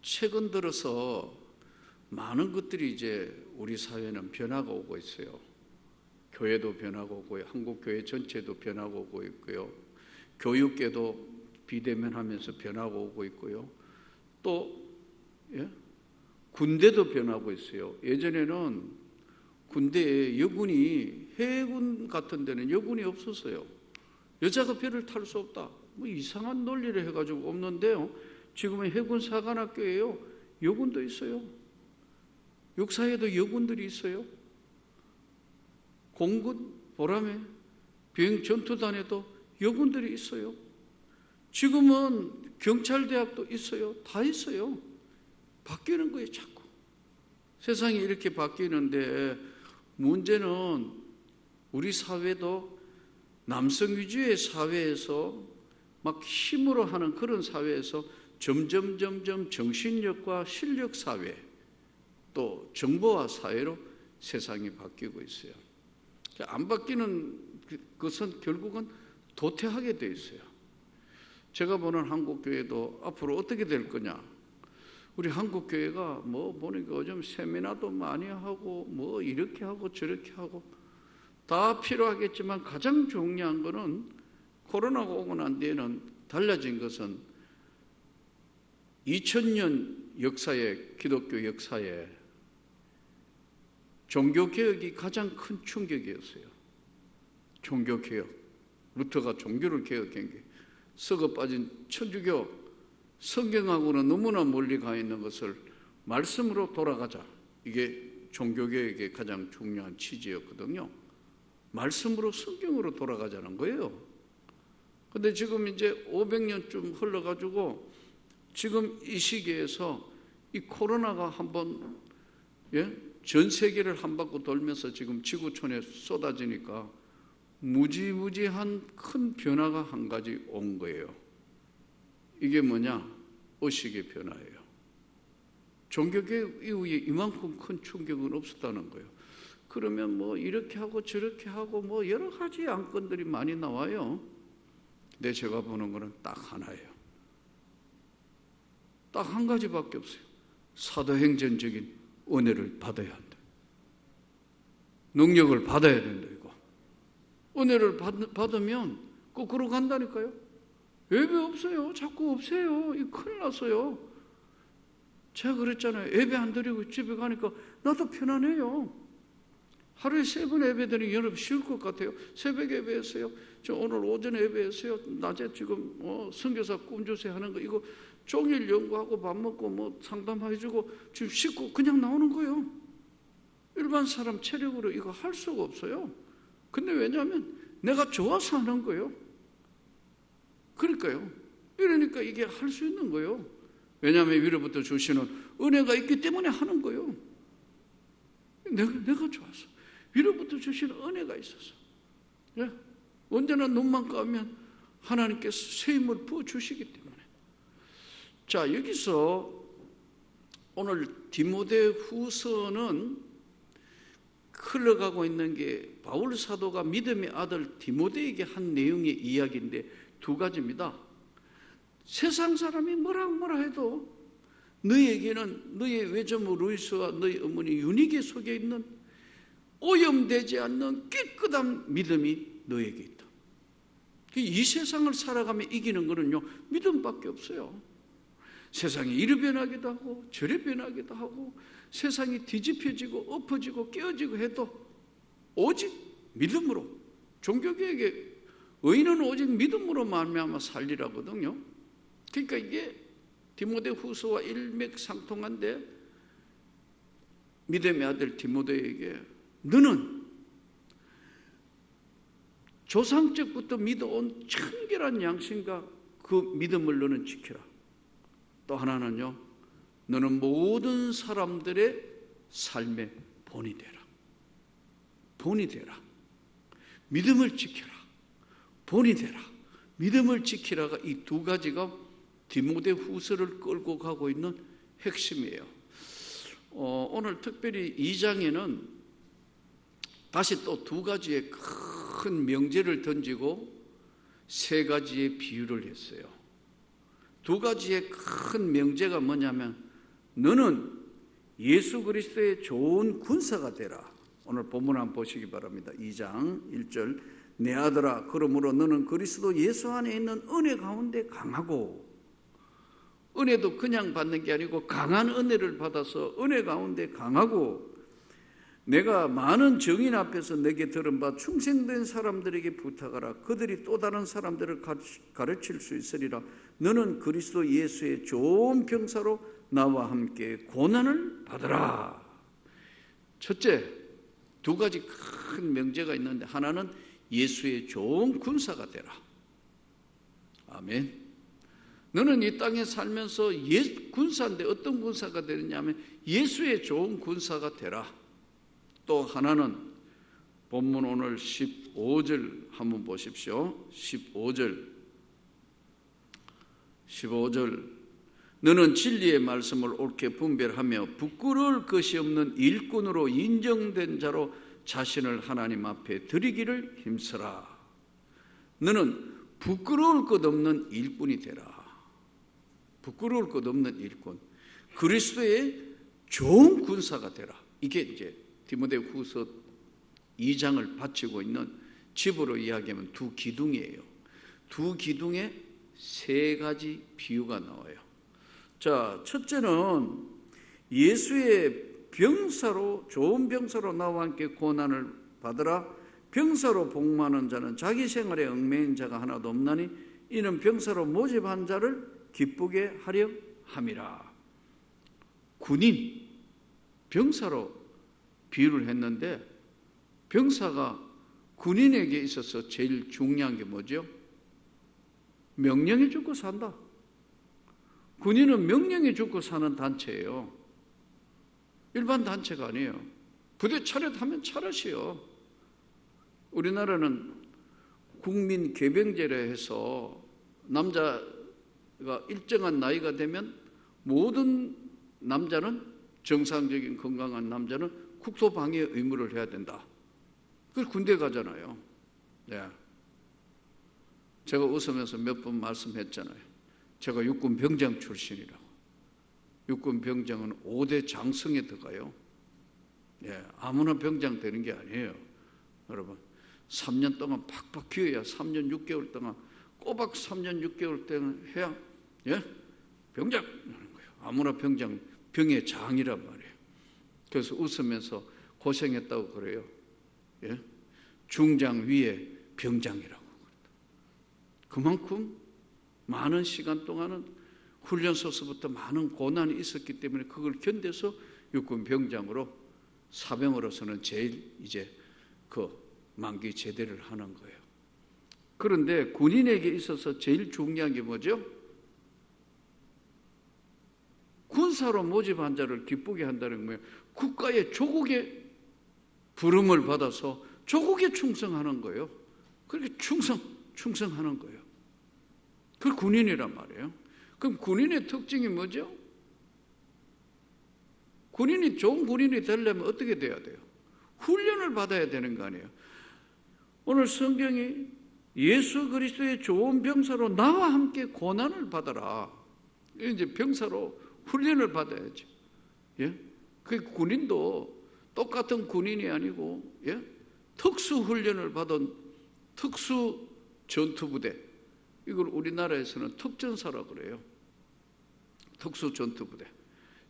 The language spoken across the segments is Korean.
최근 들어서 많은 것들이 이제 우리 사회는 변화가 오고 있어요. 교회도 변화가 오고, 한국 교회 전체도 변화가 오고 있고요. 교육계도 비대면하면서 변화가 오고 있고요. 또 군대도 변하고 있어요. 예전에는 군대에 여군이, 해군 같은 데는 여군이 없었어요. 여자가 배를 탈 수 없다, 뭐 이상한 논리를 해가지고 없는데요, 지금은 해군 사관학교에요 여군도 있어요. 육사에도 여군들이 있어요. 공군, 보람에, 비행 전투단에도 여군들이 있어요. 지금은 경찰대학도 있어요. 다 있어요. 바뀌는 거예요, 자꾸. 세상이 이렇게 바뀌는데 문제는 우리 사회도 남성 위주의 사회에서 막 힘으로 하는 그런 사회에서 점점 정신력과 실력 사회, 또 정보화 사회로 세상이 바뀌고 있어요. 안 바뀌는 것은 결국은 도태하게 돼 있어요. 제가 보는 한국교회도 앞으로 어떻게 될 거냐, 우리 한국교회가 뭐 보니까 요즘 세미나도 많이 하고 뭐 이렇게 하고 저렇게 하고 다 필요하겠지만 가장 중요한 거는, 코로나가 오고 난 뒤에는 달라진 것은 2000년 역사에, 기독교 역사에 종교개혁이 가장 큰 충격이었어요. 종교개혁, 루터가 종교를 개혁한 게, 썩어 빠진 천주교, 성경하고는 너무나 멀리 가 있는 것을 말씀으로 돌아가자, 이게 종교개혁의 가장 중요한 취지였거든요. 말씀으로, 성경으로 돌아가자는 거예요. 근데 지금 이제 500년쯤 흘러가지고 지금 이 시기에서 이 코로나가 한번 전 세계를 한 바퀴 돌면서 지금 지구촌에 쏟아지니까 무지무지한 큰 변화가 한 가지 온 거예요. 이게 뭐냐? 의식의 변화예요. 종교개혁 이후에 이만큼 큰 충격은 없었다는 거예요. 그러면 뭐 이렇게 하고 저렇게 하고 뭐 여러 가지 안건들이 많이 나와요. 근데 제가 보는 거는 딱 하나예요. 딱 한 가지밖에 없어요. 사도행전적인 은혜를 받아야 한다. 능력을 받아야 된다. 이거 은혜를 받으면 거꾸로 간다니까요. 예배 없어요. 자꾸 없어요. 이거 큰일 났어요. 제가 그랬잖아요. 예배 안 드리고 집에 가니까 나도 편안해요. 하루에 3번 예배 드리니 여러분 쉬울 것 같아요. 새벽에 예배했어요. 저 오늘 오전에 예배했어요. 낮에 지금 선교사 꿈주세 하는 거 이거 종일 연구하고 밥 먹고 뭐 상담해주고 지금 씻고 그냥 나오는 거예요. 일반 사람 체력으로 이거 할 수가 없어요. 근데 왜냐하면 내가 좋아서 하는 거예요. 그러니까요. 이러니까 이게 할 수 있는 거예요. 왜냐하면 위로부터 주시는 은혜가 있기 때문에 하는 거예요. 내가 좋아서, 위로부터 주시는 은혜가 있어서. 언제나 눈만 감으면 하나님께서 새 힘을 부어주시기 때문에. 자, 여기서 오늘 디모데후서는 흘러가고 있는 게 바울 사도가 믿음의 아들 디모데에게 한 내용의 이야기인데 2가지입니다. 세상 사람이 뭐라 해도 너희에게는 너희의 외조모 루이스와 너희 어머니 유니게 속에 있는 오염되지 않는 깨끗한 믿음이 너에게 있다. 이 세상을 살아가며 이기는 거는요, 믿음밖에 없어요. 세상이 이리 변하기도 하고 저리 변하기도 하고 세상이 뒤집혀지고 엎어지고 깨어지고 해도 오직 믿음으로, 종교개혁의 의인은 오직 믿음으로 말미암아 살리라거든요. 그러니까 이게 디모데후서와 일맥상통한데, 믿음의 아들 디모데에게 너는 조상적부터 믿어온 청결한 양심과 그 믿음을 너는 지켜라. 또 하나는요, 너는 모든 사람들의 삶의 본이 되라. 본이 되라. 믿음을 지켜라. 본이 되라. 믿음을 지키라가 이 2가지가 디모데후서를 끌고 가고 있는 핵심이에요. 오늘 특별히 2장에는 다시 또 2가지의 큰 명제를 던지고 3가지의 비유를 했어요. 2가지의 큰 명제가 뭐냐면 너는 예수 그리스도의 좋은 군사가 되라. 오늘 본문 한번 보시기 바랍니다. 2장 1절. 내 아들아, 그러므로 너는 그리스도 예수 안에 있는 은혜 가운데 강하고, 은혜도 그냥 받는 게 아니고 강한 은혜를 받아서 은혜 가운데 강하고, 내가 많은 증인 앞에서 내게 들은 바 충성된 사람들에게 부탁하라. 그들이 또 다른 사람들을 가르칠 수 있으리라. 너는 그리스도 예수의 좋은 병사로 나와 함께 고난을 받으라. 첫째, 두 가지 큰 명제가 있는데, 하나는 예수의 좋은 군사가 되라. 아멘. 너는 이 땅에 살면서 군사인데 어떤 군사가 되느냐 하면 예수의 좋은 군사가 되라. 또 하나는 본문 오늘 15절 한번 보십시오. 15절. 너는 진리의 말씀을 옳게 분별하며 부끄러울 것이 없는 일꾼으로 인정된 자로 자신을 하나님 앞에 드리기를 힘쓰라. 너는 부끄러울 것 없는 일꾼이 되라. 부끄러울 것 없는 일꾼. 그리스도의 좋은 군사가 되라. 이게 이제 디모데후서 2장을 바치고 있는, 집으로 이야기하면 두 기둥이에요. 두 기둥에 세 가지 비유가 나와요. 자, 첫째는 예수의 병사로, 좋은 병사로 나와 함께 고난을 받으라. 병사로 복무하는 자는 자기 생활에 얽매인 자가 하나도 없나니 이는 병사로 모집한 자를 기쁘게 하려 함이라. 군인, 병사로 비유를 했는데, 병사가 군인에게 있어서 제일 중요한 게 뭐죠? 명령에 죽고 산다. 군인은 명령에 죽고 사는 단체예요. 일반 단체가 아니에요. 부대 차렷하면 차렷이요. 우리나라는 국민 개병제라 해서 남자가 일정한 나이가 되면 모든 남자는, 정상적인 건강한 남자는 국토방위 의무를 해야 된다. 그래서 군대 가잖아요. 네. 제가 웃으면서 몇 번 말씀했잖아요. 제가 육군 병장 출신이라고. 육군 병장은 5대 장성에 들어가요. 예, 아무나 병장 되는 게 아니에요. 여러분, 3년 동안 팍팍 키워야 3년 6개월 동안, 꼬박 3년 6개월 동안 해야, 예? 병장 하는 거예요. 아무나 병장, 병의 장이란 말이에요. 그래서 웃으면서 고생했다고 그래요. 예? 중장 위에 병장이라고. 그만큼 많은 시간 동안은 훈련소서부터 많은 고난이 있었기 때문에 그걸 견뎌서 육군 병장으로, 사병으로서는 제일 이제 그 만기 제대를 하는 거예요. 그런데 군인에게 있어서 제일 중요한 게 뭐죠? 군사로 모집한 자를 기쁘게 한다는 거예요. 국가의, 조국의 부름을 받아서 조국에 충성하는 거예요. 그렇게 충성하는 거예요. 그 군인이란 말이에요. 그럼 군인의 특징이 뭐죠? 군인이 좋은 군인이 되려면 어떻게 돼야 돼요? 훈련을 받아야 되는 거 아니에요. 오늘 성경이 예수 그리스도의 좋은 병사로 나와 함께 고난을 받아라. 이제 병사로 훈련을 받아야죠. 예? 그 군인도 똑같은 군인이 아니고, 예? 특수 훈련을 받은 특수 전투부대. 이걸 우리나라에서는 특전사라고 그래요. 특수 전투부대.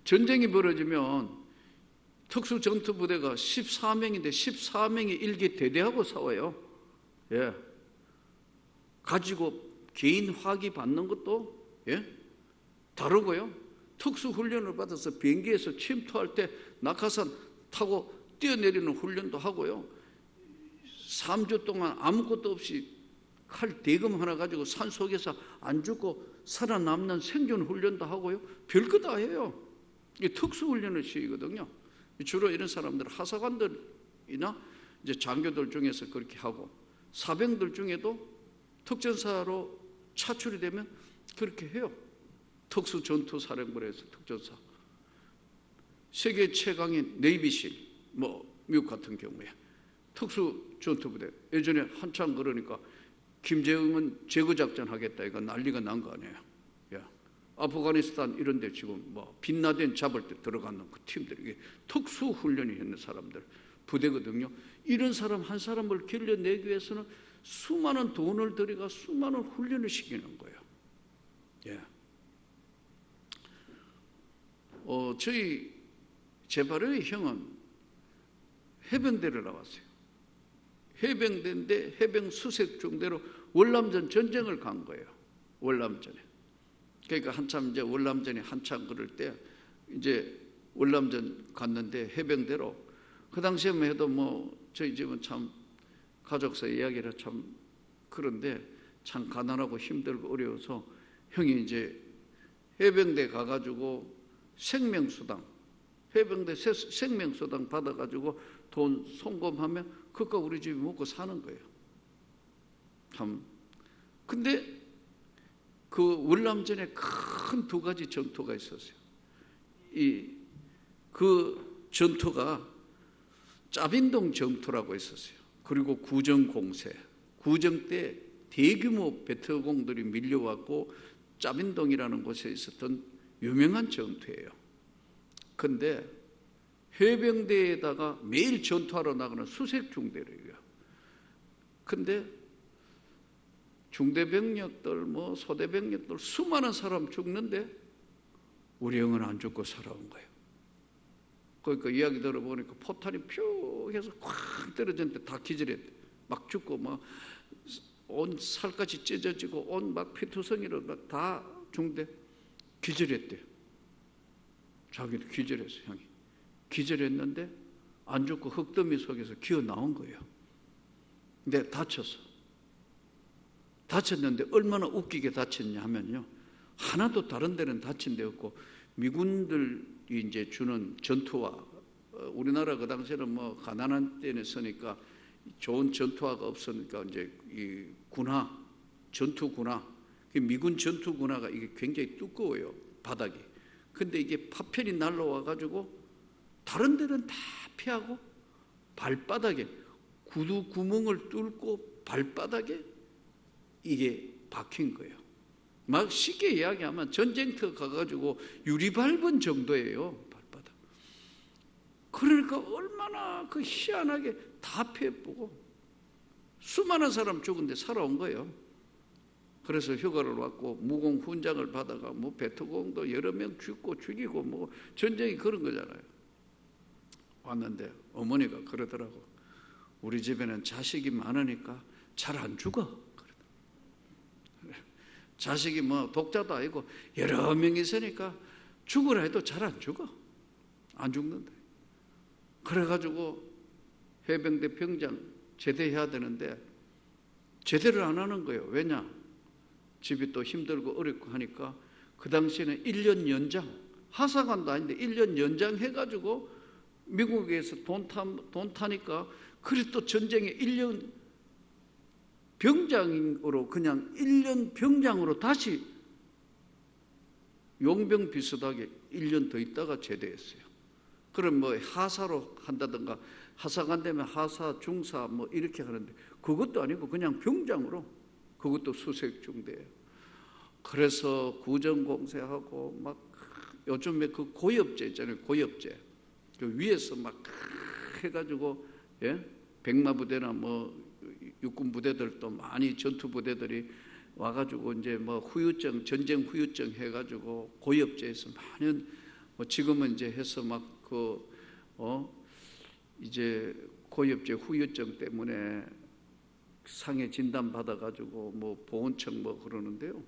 전쟁이 벌어지면 특수 전투부대가 14명인데 14명이 일개 대대하고 싸워요. 예. 가지고 개인 화기 받는 것도, 예? 다르고요. 특수 훈련을 받아서 비행기에서 침투할 때 낙하산 타고 뛰어내리는 훈련도 하고요. 3주 동안 아무것도 없이 칼 대금 하나 가지고 산 속에서 안 죽고 살아남는 생존 훈련도 하고요. 별거 다 해요. 이게 특수 훈련을 시키거든요. 주로 이런 사람들 하사관들이나 이제 장교들 중에서 그렇게 하고, 사병들 중에도 특전사로 차출이 되면 그렇게 해요. 특수 전투 사령부에서 특전사. 세계 최강의 네이비실, 미국 같은 경우에 특수 전투부대. 예전에 한참 그러니까 김정은 제거작전 하겠다 이거 난리가 난 거 아니에요. 야, 아프가니스탄 이런 데 지금 뭐 빈라덴 잡을 때 들어가는 그 팀들이 이게 특수 훈련이 있는 사람들 부대거든요. 이런 사람 한 사람을 길러내기 위해서는 수많은 돈을 들여가 수많은 훈련을 시키는 거예요. 예. 저희 제발의 형은 해병대를 나왔어요. 해병대인데 해병 수색 중대로 월남전 전쟁을 간 거예요. 월남전에. 그러니까 한참 이제 월남전이 한참 그럴 때 이제 월남전 갔는데 해병대로 그 당시에만 해도 뭐 저희 집은 참 가족사 이야기라 참 그런데 참 가난하고 힘들고 어려워서 형이 이제 해병대 가가지고 생명수당 해병대 생명수당 받아가지고 돈 송금하면 그거 우리 집이 먹고 사는 거예요. 참 근데 그 월남전에 큰 두 가지 전투가 있었어요. 그 전투가 짜빈동 전투라고 있었어요. 그리고 구정공세. 구정 때 대규모 베트공들이 밀려왔고 짜빈동이라는 곳에 있었던 유명한 전투예요. 근데 해병대에다가 매일 전투하러 나가는 수색중대래요. 근데 중대병력들 뭐 소대병력들 수많은 사람 죽는데 우리 형은 안 죽고 살아온 거예요. 그러니까 이야기 들어보니까 포탄이 퓨 해서 콱 떨어졌는데 다 기절했대. 막 죽고 막 온 살까지 찢어지고 온 막 피투성이로 막 다 중대 기절했대. 자기도 기절했어. 형이 기절했는데 안 죽고 흙더미 속에서 기어 나온 거예요. 근데 다쳤는데 얼마나 웃기게 다쳤냐 하면요, 하나도 다른 데는 다친 데 없고 미군들이 이제 주는 전투화, 우리나라 그 당시에는 뭐 가난한 때는 쓰니까 좋은 전투화가 없으니까 이제 이 군화, 전투군화, 미군 전투군화가 이게 굉장히 두꺼워요, 바닥이. 근데 이게 파편이 날라와 가지고 다른 데는 다 피하고 발바닥에 구두 구멍을 뚫고 발바닥에 이게 박힌 거예요. 막 쉽게 이야기하면 전쟁터 가가지고 유리 밟은 정도예요, 발바닥. 그러니까 얼마나 그 희한하게 다 피해보고 수많은 사람 죽은데 살아온 거예요. 그래서 휴가를 왔고 무공 훈장을 받아가 뭐 베트공도 여러 명 죽이고 뭐 전쟁이 그런 거잖아요. 왔는데 어머니가 그러더라고. 우리 집에는 자식이 많으니까 잘 안 죽어. 자식이 뭐 독자도 아니고 여러 명 있으니까 죽으라 해도 잘 안 죽어. 안 죽는데. 그래가지고 해병대 병장 제대해야 되는데 제대를 안 하는 거예요. 왜냐? 집이 또 힘들고 어렵고 하니까 그 당시에는 1년 연장, 하사관도 아닌데 1년 연장해가지고 미국에서 돈 타니까 그래 또 전쟁에 1년 병장으로 그냥 1년 병장으로 다시 용병 비슷하게 1년 더 있다가 제대했어요. 그럼 뭐 하사로 한다든가 하사관 되면 하사, 중사 뭐 이렇게 하는데 그것도 아니고 그냥 병장으로, 그것도 수색중대예요. 그래서 구정공세하고 막 요즘에 그 고엽제 있잖아요. 고엽제 그 위에서 막 해가지고 백마부대나 뭐 육군 부대들도 많이 전투 부대들이 와가지고 이제 뭐 후유증, 전쟁 후유증 해가지고 고엽제에서 많은 뭐 지금은 이제 해서 막 이제 고엽제 후유증 때문에 상해 진단 받아가지고 뭐 보훈청 뭐 그러는데요.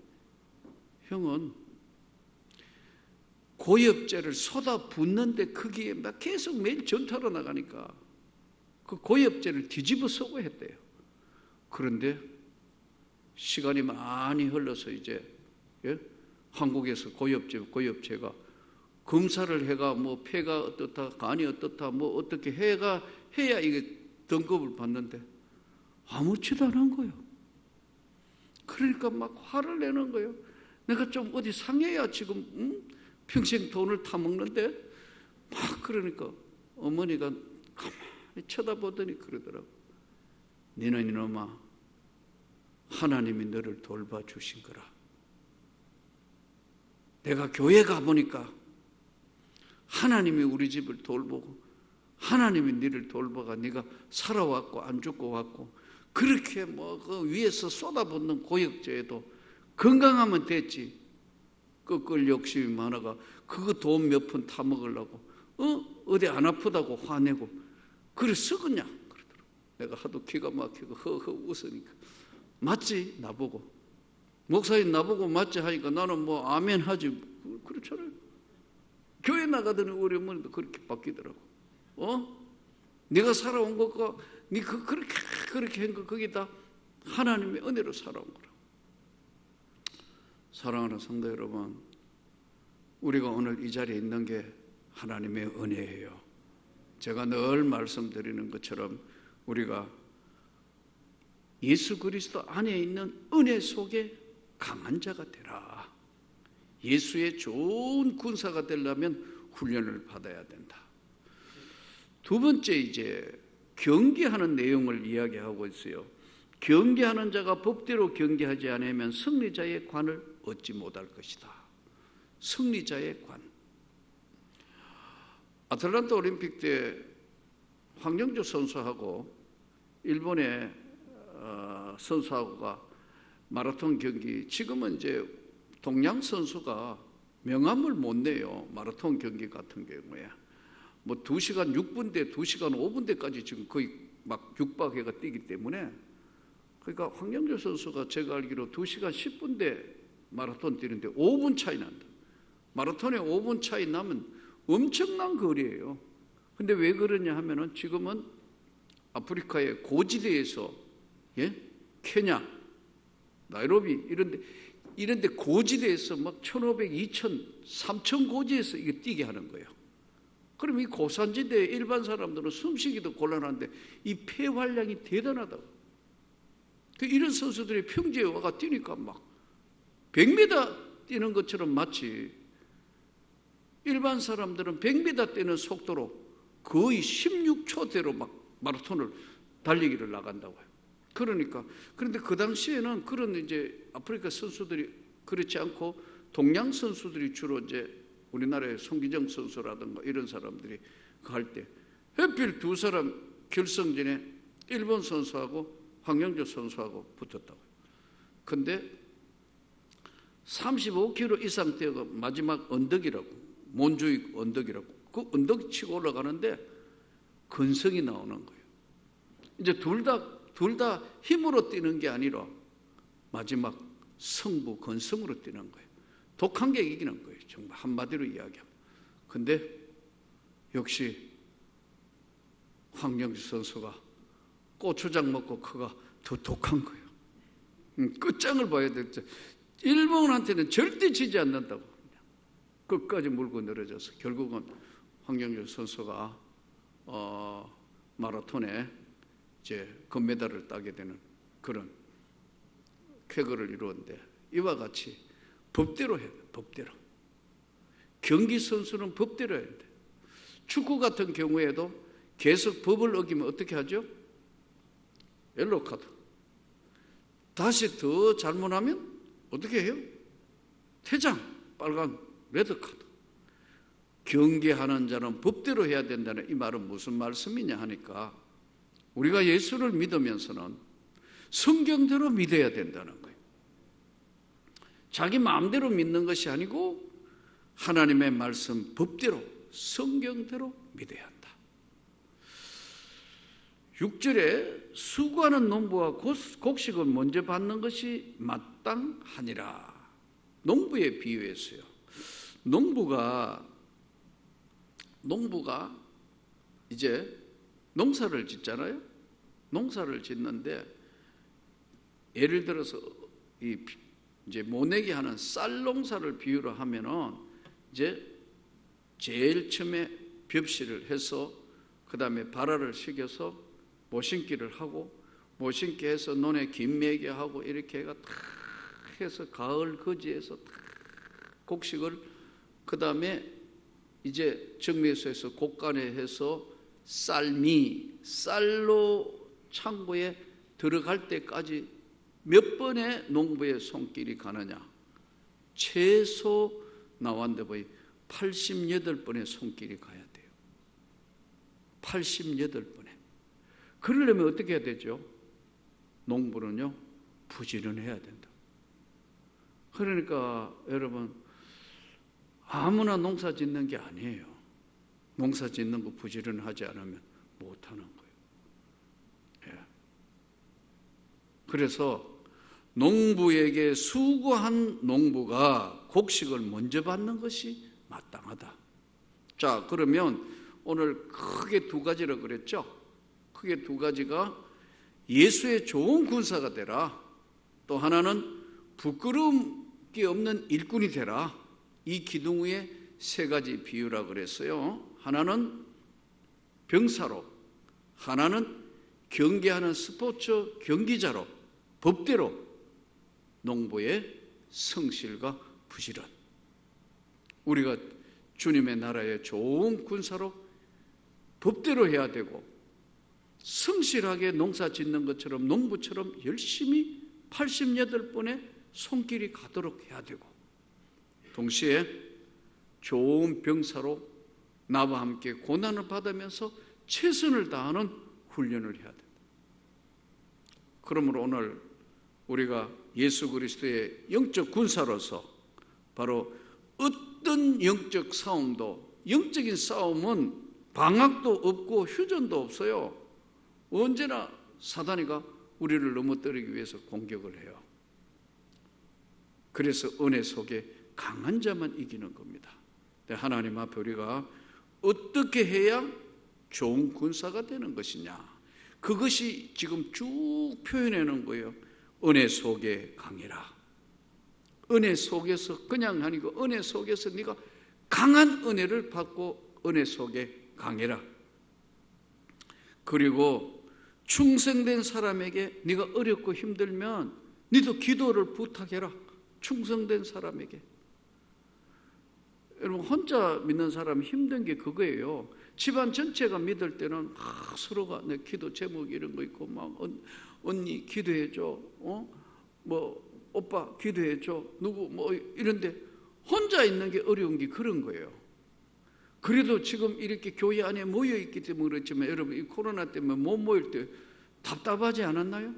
형은 고엽제를 쏟아 붓는데 거기에 막 계속 매일 전투하러 나가니까 그 고엽제를 뒤집어 쓰고 했대요. 그런데 시간이 많이 흘러서 이제 한국에서 고엽제가 검사를 해가 뭐 폐가 어떻다, 간이 어떻다, 뭐 어떻게 해야 이게 등급을 받는데 아무렇지도 않은 거예요. 그러니까 막 화를 내는 거예요. 내가 좀 어디 상해야 지금 평생 돈을 타먹는데 막 그러니까 어머니가 가만히 쳐다보더니 그러더라고. 너는 이놈아, 하나님이 너를 돌봐주신 거라. 내가 교회 가보니까 하나님이 우리 집을 돌보고 하나님이 너를 돌보가 네가 살아왔고 안 죽고 왔고 그렇게 그 위에서 쏟아붓는 고역죄에도 건강하면 됐지. 끄끌 욕심이 많아가 그거 돈 몇 푼 타먹으려고 어디 안 아프다고 화내고 그래 썩었냐 그러더라고. 내가 하도 기가 막히고 허허 웃으니까 맞지 나보고 목사님 나보고 맞지 하니까 나는 뭐 아멘 하지. 그렇잖아요. 교회 나가더니 우리 어머니도 그렇게 바뀌더라고. 네가 살아온 것과 네 그렇게 한 거 거기다 하나님의 은혜로 살아온 거라. 사랑하는 성도 여러분, 우리가 오늘 이 자리에 있는 게 하나님의 은혜예요. 제가 늘 말씀드리는 것처럼 우리가 예수 그리스도 안에 있는 은혜 속에 강한 자가 되라. 예수의 좋은 군사가 되려면 훈련을 받아야 된다. 두 번째 이제 경계하는 내용을 이야기하고 있어요. 경계하는 자가 법대로 경계하지 않으면 승리자의 관을 얻지 못할 것이다. 승리자의 관. 아틀란타 올림픽 때 황영조 선수하고 일본의 선수하고가 마라톤 경기, 지금은 이제 동양 선수가 명함을 못 내요. 마라톤 경기 같은 경우에 뭐 2시간 6분대, 2시간 5분대까지 지금 거의 막 육박해가 뛰기 때문에, 그러니까 황영조 선수가 제가 알기로 2시간 10분대 마라톤 뛰는데 5분 차이 난다. 마라톤에 5분 차이 나면 엄청난 거리예요. 근데 왜 그러냐 하면은 지금은 아프리카의 고지대에서, 케냐, 나이로비 이런데 고지대에서 막 1500, 2000, 3000 고지에서 이거 뛰게 하는 거예요. 그럼 이 고산지대에 일반 사람들은 숨쉬기도 곤란한데 이 폐활량이 대단하다고. 이런 선수들이 평지에 와가 뛰니까 막 100m 뛰는 것처럼 마치 일반 사람들은 100m 뛰는 속도로 거의 16초대로 막 마라톤을 달리기를 나간다고요. 그런데 그 당시에는 그런 이제 아프리카 선수들이 그렇지 않고 동양 선수들이 주로 이제 우리나라의 송기정 선수라든가 이런 사람들이 갈 때 하필 두 사람 결승전에 일본 선수하고 황영조 선수하고 붙었다고요. 근데 35km 이상 뛰어가 마지막 언덕이라고, 몬주익 언덕이라고, 그 언덕 치고 올라가는데 근성이 나오는 거예요. 이제 둘 다 힘으로 뛰는 게 아니라 마지막 성부 근성으로 뛰는 거예요. 독한 게 이기는 거예요. 정말 한마디로 이야기하면. 근데 역시 황영주 선수가 고추장 먹고 그가 더 독한 거예요. 끝장을 봐야 되죠. 일본한테는 절대 지지 않는다고. 끝까지 물고 늘어져서 결국은 황영주 선수가 마라톤에 이제 금메달을 따게 되는 그런 쾌거를 이루었는데, 이와 같이 법대로 해야 돼. 법대로. 경기 선수는 법대로 해야 돼. 축구 같은 경우에도 계속 법을 어기면 어떻게 하죠? 옐로우 카드. 다시 더 잘못하면 어떻게 해요? 퇴장, 빨간 레드 카드. 경계하는 자는 법대로 해야 된다는 이 말은 무슨 말씀이냐 하니까, 우리가 예수를 믿으면서는 성경대로 믿어야 된다는 거예요. 자기 마음대로 믿는 것이 아니고 하나님의 말씀 법대로 성경대로 믿어야 한다. 6절에 수고하는 농부와 곡식을 먼저 받는 것이 마땅하니라. 농부에 비유했어요. 농부가 이제 농사를 짓잖아요. 농사를 짓는데 예를 들어서 이제 모내기 하는 쌀 농사를 비유로 하면은 이제 제일 처음에 벽실을 해서 그 다음에 발화를 시켜서 모심기를 하고, 모심기 해서 논에 김매게 하고 이렇게 해가 탁 해서 가을 거지에서 탁 곡식을, 그 다음에 이제 정미소에서 곡간에 해서 쌀로 창고에 들어갈 때까지 몇 번의 농부의 손길이 가느냐? 최소 나왔는데 보니 88번의 손길이 가야 돼요. 88번에. 그러려면 어떻게 해야 되죠? 농부는요, 부지런해야 된다. 그러니까 여러분, 아무나 농사 짓는 게 아니에요. 농사 짓는 거 부지런하지 않으면 못하는 거예요. 예. 그래서 농부에게 수고한 농부가 곡식을 먼저 받는 것이 마땅하다. 자, 그러면 오늘 크게 두 가지라고 그랬죠? 크게 두 가지가 예수의 좋은 군사가 되라. 또 하나는 부끄러움이 없는 일꾼이 되라. 이 기둥 위에 세 가지 비유라 그랬어요. 하나는 병사로, 하나는 경기하는 스포츠 경기자로, 법대로 농부의 성실과 부지런. 우리가 주님의 나라의 좋은 군사로 법대로 해야 되고 성실하게 농사 짓는 것처럼 농부처럼 열심히 88번의 손길이 가도록 해야 되고 동시에 좋은 병사로 나와 함께 고난을 받으면서 최선을 다하는 훈련을 해야 된다. 그러므로 오늘 우리가 예수 그리스도의 영적 군사로서 바로 어떤 영적 싸움도, 영적인 싸움은 방학도 없고 휴전도 없어요. 언제나 사단이가 우리를 넘어뜨리기 위해서 공격을 해요. 그래서 은혜 속에 강한 자만 이기는 겁니다. 하나님 앞에 우리가 어떻게 해야 좋은 군사가 되는 것이냐, 그것이 지금 쭉 표현해 놓은 거예요. 은혜 속에 강해라. 은혜 속에서 그냥 아니고 은혜 속에서 네가 강한 은혜를 받고 은혜 속에 강해라. 그리고 충성된 사람에게 네가 어렵고 힘들면 너도 기도를 부탁해라. 충성된 사람에게. 여러분, 혼자 믿는 사람이 힘든 게 그거예요. 집안 전체가 믿을 때는 서로가 내 기도 제목 이런 거 있고 막 언니 기도해줘, 뭐 오빠 기도해줘, 누구 뭐 이런데 혼자 있는 게 어려운 게 그런 거예요. 그래도 지금 이렇게 교회 안에 모여 있기 때문에 그렇지만 여러분, 이 코로나 때문에 못 모일 때 답답하지 않았나요?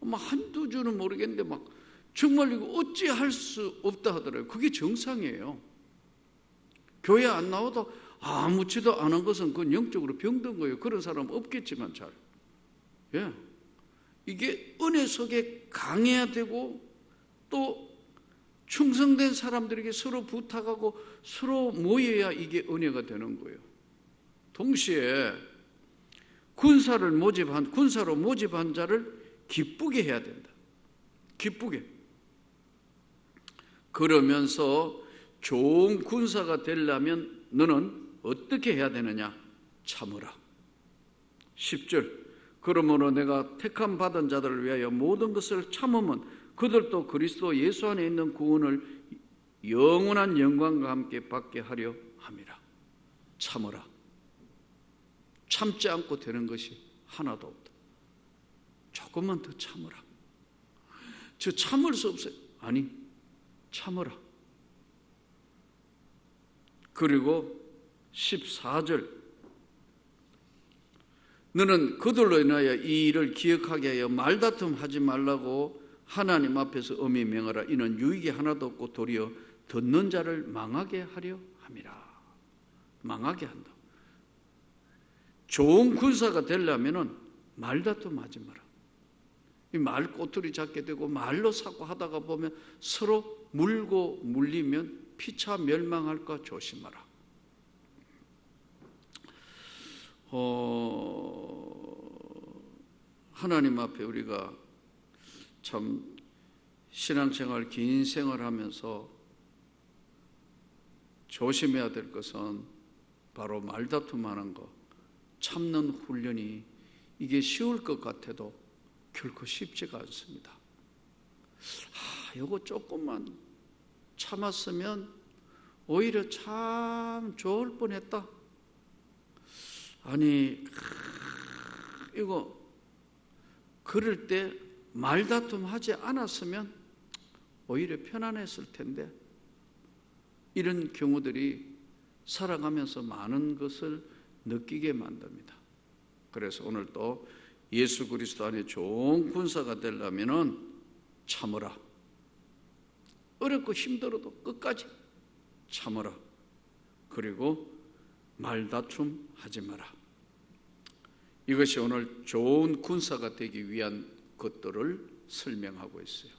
막 한두 주는 모르겠는데 막 정말 이거 어찌 할 수 없다 하더라고요. 그게 정상이에요. 교회 안 나와도 아무지도 않은 것은 그건 영적으로 병든 거예요. 그런 사람 없겠지만 잘. 예. 이게 은혜 속에 강해야 되고 또 충성된 사람들에게 서로 부탁하고 서로 모여야 이게 은혜가 되는 거예요. 동시에 군사로 모집한 자를 기쁘게 해야 된다. 기쁘게. 그러면서 좋은 군사가 되려면 너는 어떻게 해야 되느냐? 참으라. 10절. 그러므로 내가 택함 받은 자들을 위하여 모든 것을 참으면 그들도 그리스도 예수 안에 있는 구원을 영원한 영광과 함께 받게 하려 함이라. 참으라. 참지 않고 되는 것이 하나도 없다. 조금만 더 참으라. 저 참을 수 없어요. 아니, 참으라. 그리고 14절. 너는 그들로 인하여 이 일을 기억하게 하여 말다툼 하지 말라고 하나님 앞에서 엄히 명하라. 이는 유익이 하나도 없고 도리어 듣는 자를 망하게 하려 함이라. 망하게 한다. 좋은 군사가 되려면 말다툼 하지 마라. 이 말 꼬투리 잡게 되고 말로 사고하다가 보면 서로 물고 물리면 피차 멸망할까 조심하라. 하나님 앞에 우리가 참 신앙생활, 긴 생활하면서 조심해야 될 것은 바로 말다툼하는 것, 참는 훈련이 이게 쉬울 것 같아도 결코 쉽지가 않습니다. 이거 조금만 참았으면 오히려 참 좋을 뻔했다. 아니, 이거 그럴 때 말다툼 하지 않았으면 오히려 편안했을 텐데 이런 경우들이 살아가면서 많은 것을 느끼게 만듭니다. 그래서 오늘 또 예수 그리스도 안에 좋은 군사가 되려면 참으라. 어렵고 힘들어도 끝까지 참으라. 그리고 말다툼 하지 마라. 이것이 오늘 좋은 군사가 되기 위한 것들을 설명하고 있어요.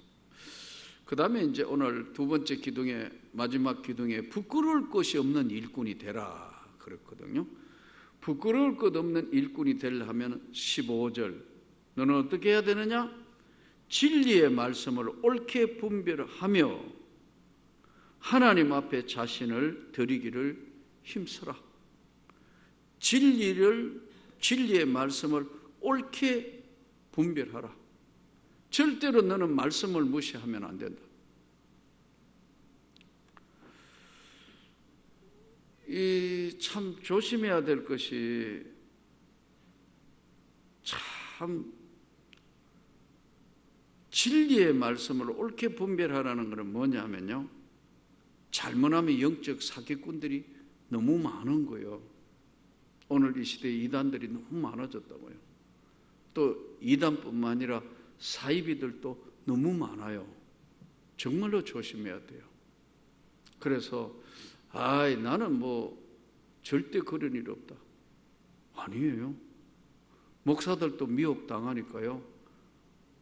그 다음에 이제 오늘 두 번째 기둥에, 마지막 기둥에 부끄러울 것이 없는 일꾼이 되라 그랬거든요. 부끄러울 것 없는 일꾼이 되려 하면 15절, 너는 어떻게 해야 되느냐? 진리의 말씀을 옳게 분별하며 하나님 앞에 자신을 드리기를 힘쓰라. 진리의 말씀을 옳게 분별하라. 절대로 너는 말씀을 무시하면 안 된다. 이 참 조심해야 될 것이, 참 진리의 말씀을 옳게 분별하라는 것은 뭐냐면요, 잘못하면 영적 사기꾼들이 너무 많은 거예요. 오늘 이 시대에 이단들이 너무 많아졌다고요. 또 이단뿐만 아니라 사이비들도 너무 많아요. 정말로 조심해야 돼요. 그래서 나는 뭐 절대 그런 일 없다. 아니에요. 목사들도 미혹당하니까요.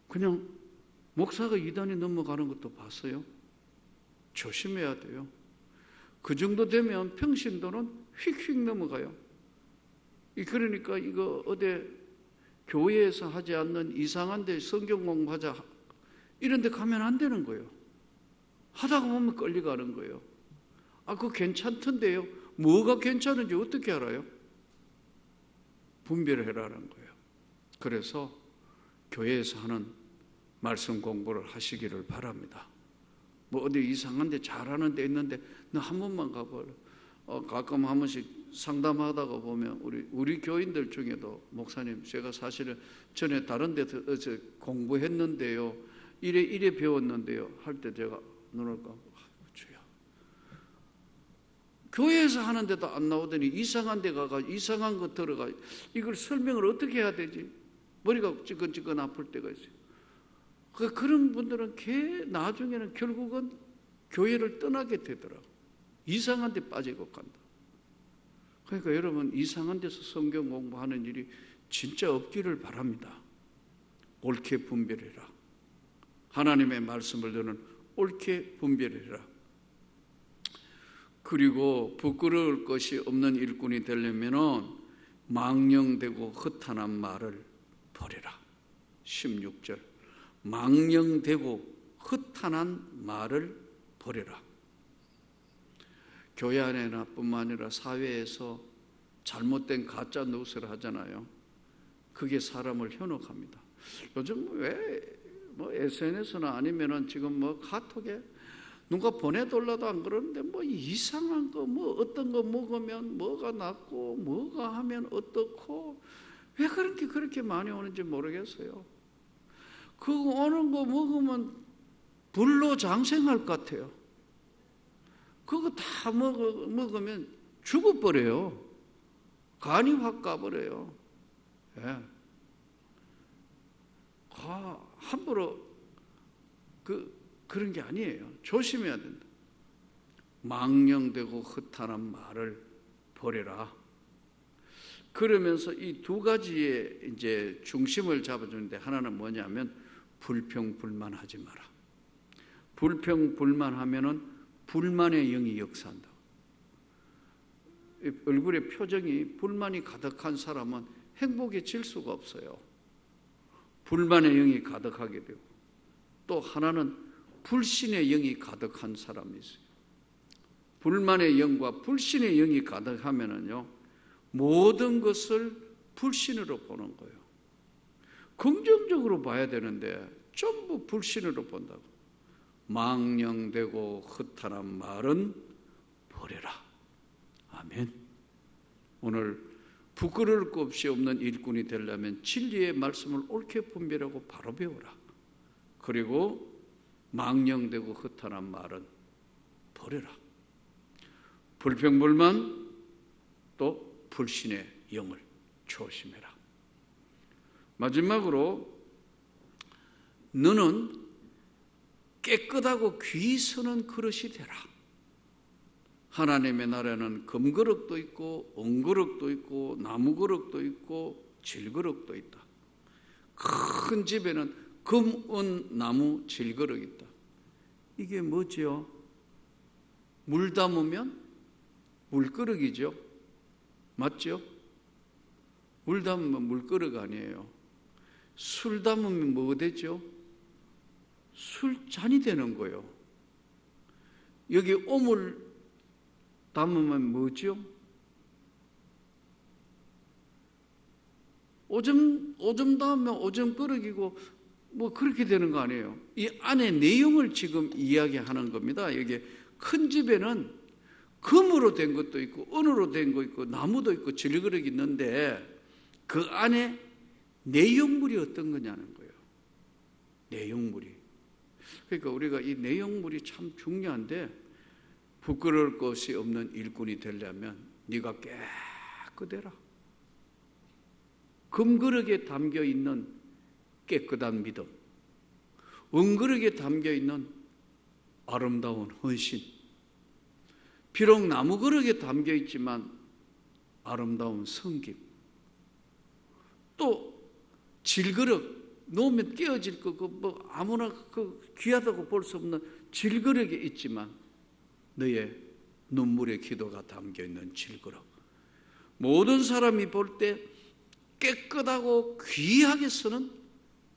그냥 목사가 이단에 넘어가는 것도 봤어요. 조심해야 돼요. 그 정도 되면 평신도는 휙휙 넘어가요. 그러니까 이거 어디 교회에서 하지 않는 이상한 데 성경 공부하자 이런 데 가면 안 되는 거예요. 하다가 보면 끌려가는 거예요. 그거 괜찮던데요. 뭐가 괜찮은지 어떻게 알아요? 분별해라는 거예요. 그래서 교회에서 하는 말씀 공부를 하시기를 바랍니다. 뭐 어디 이상한 데 잘하는 데 있는데 너 한 번만 가봐라. 가끔 한 번씩 상담하다가 보면 우리 교인들 중에도 목사님, 제가 사실은 전에 다른 데서 공부했는데요, 이래 배웠는데요 할 때 제가 눈을 감고 주여, 교회에서 하는데도 안 나오더니 이상한 데 가가 이상한 거 들어가 이걸 설명을 어떻게 해야 되지? 머리가 찌끈찌끈 아플 때가 있어요. 그런 분들은 나중에는 결국은 교회를 떠나게 되더라고요. 이상한 데 빠지고 간다. 그러니까 여러분, 이상한 데서 성경 공부하는 일이 진짜 없기를 바랍니다. 옳게 분별해라. 하나님의 말씀을 너는 옳게 분별해라. 그리고 부끄러울 것이 없는 일꾼이 되려면은 망령되고 허탄한 말을 버려라. 16절. 망령되고 허탄한 말을 버려라. 교회 안에나 뿐만 아니라 사회에서 잘못된 가짜 뉴스를 하잖아요. 그게 사람을 현혹합니다. 요즘 왜 SNS나 아니면은 지금 카톡에 누가 보내돌라도 안 그러는데 이상한 거 어떤 거 먹으면 뭐가 낫고 뭐가 하면 어떻고 왜 그렇게 많이 오는지 모르겠어요. 그거 오는 거 먹으면 불로 장생할 것 같아요. 그거 다 먹으면 죽어버려요. 간이 확 가버려요. 예. 함부로 그런 게 아니에요. 조심해야 된다. 망령되고 허탄한 말을 버려라. 그러면서 이 두 가지의 이제 중심을 잡아주는데, 하나는 뭐냐면 불평불만하지 마라. 불평불만하면은 불만의 영이 역사한다. 얼굴의 표정이 불만이 가득한 사람은 행복해질 수가 없어요. 불만의 영이 가득하게 되고, 또 하나는 불신의 영이 가득한 사람이 있어요. 불만의 영과 불신의 영이 가득하면은요, 모든 것을 불신으로 보는 거예요. 긍정적으로 봐야 되는데 전부 불신으로 본다고. 망령되고 허탄한 말은 버려라. 아멘. 오늘 부끄러울 것 없이 없는 일꾼이 되려면 진리의 말씀을 옳게 분별하고 바로 배우라. 그리고 망령되고 허탄한 말은 버려라. 불평불만 또 불신의 영을 조심해라. 마지막으로 너는 깨끗하고 귀 서는 그릇이 되라. 하나님의 나라는 금그릇도 있고 은그릇도 있고 나무그릇도 있고 질그릇도 있다. 큰 집에는 금, 은, 나무, 질그릇이 있다. 이게 뭐지요? 물 담으면 물그릇이죠. 맞죠? 물 담으면 물그릇 아니에요. 술 담으면 뭐가 되죠? 술잔이 되는 거예요. 여기 오물 담으면 뭐죠? 오줌 담으면 오줌 그릇이고 뭐 그렇게 되는 거 아니에요. 이 안에 내용을 지금 이야기하는 겁니다. 여기 큰 집에는 금으로 된 것도 있고 은으로 된 거 있고 나무도 있고 질그릇이 있는데 그 안에 내용물이 어떤 거냐는 거예요. 내용물이. 그러니까 우리가 이 내용물이 참 중요한데 부끄러울 것이 없는 일꾼이 되려면 네가 깨끗해라. 금그릇에 담겨있는 깨끗한 믿음, 은그릇에 담겨있는 아름다운 헌신, 비록 나무그릇에 담겨있지만 아름다운 섬김, 또 질그릇 놓으면 깨어질 거, 뭐 아무나 귀하다고 볼 수 없는 질그릇이 있지만 너의 눈물의 기도가 담겨있는 질그릇, 모든 사람이 볼 때 깨끗하고 귀하게 쓰는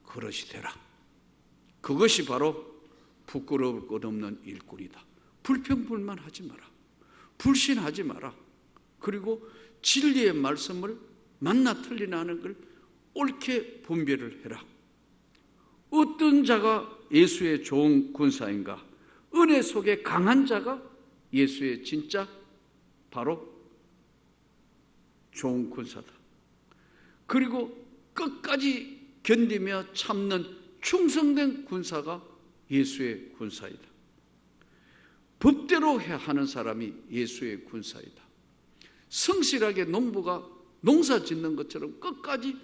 그릇이 되라. 그것이 바로 부끄러울 것 없는 일꾼이다. 불평불만하지 마라. 불신하지 마라. 그리고 진리의 말씀을 만나 틀리나 하는 걸 옳게 분별을 해라. 어떤 자가 예수의 좋은 군사인가? 은혜 속에 강한 자가 예수의 진짜 바로 좋은 군사다. 그리고 끝까지 견디며 참는 충성된 군사가 예수의 군사이다. 법대로 해야 하는 사람이 예수의 군사이다. 성실하게 농부가 농사 짓는 것처럼 끝까지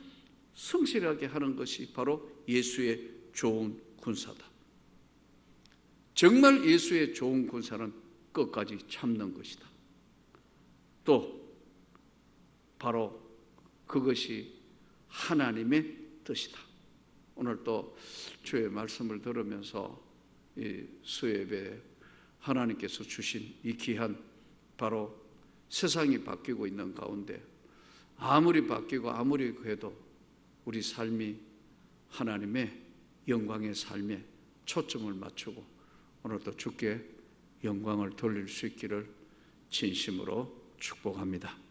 성실하게 하는 것이 바로 예수의 좋은 군사다. 정말 예수의 좋은 군사는 끝까지 참는 것이다. 또 바로 그것이 하나님의 뜻이다. 오늘 또 주의 말씀을 들으면서 이 수요예배 하나님께서 주신 이 귀한 바로 세상이 바뀌고 있는 가운데 아무리 바뀌고 아무리 해도 우리 삶이 하나님의 영광의 삶에 초점을 맞추고 오늘도 주께 영광을 돌릴 수 있기를 진심으로 축복합니다.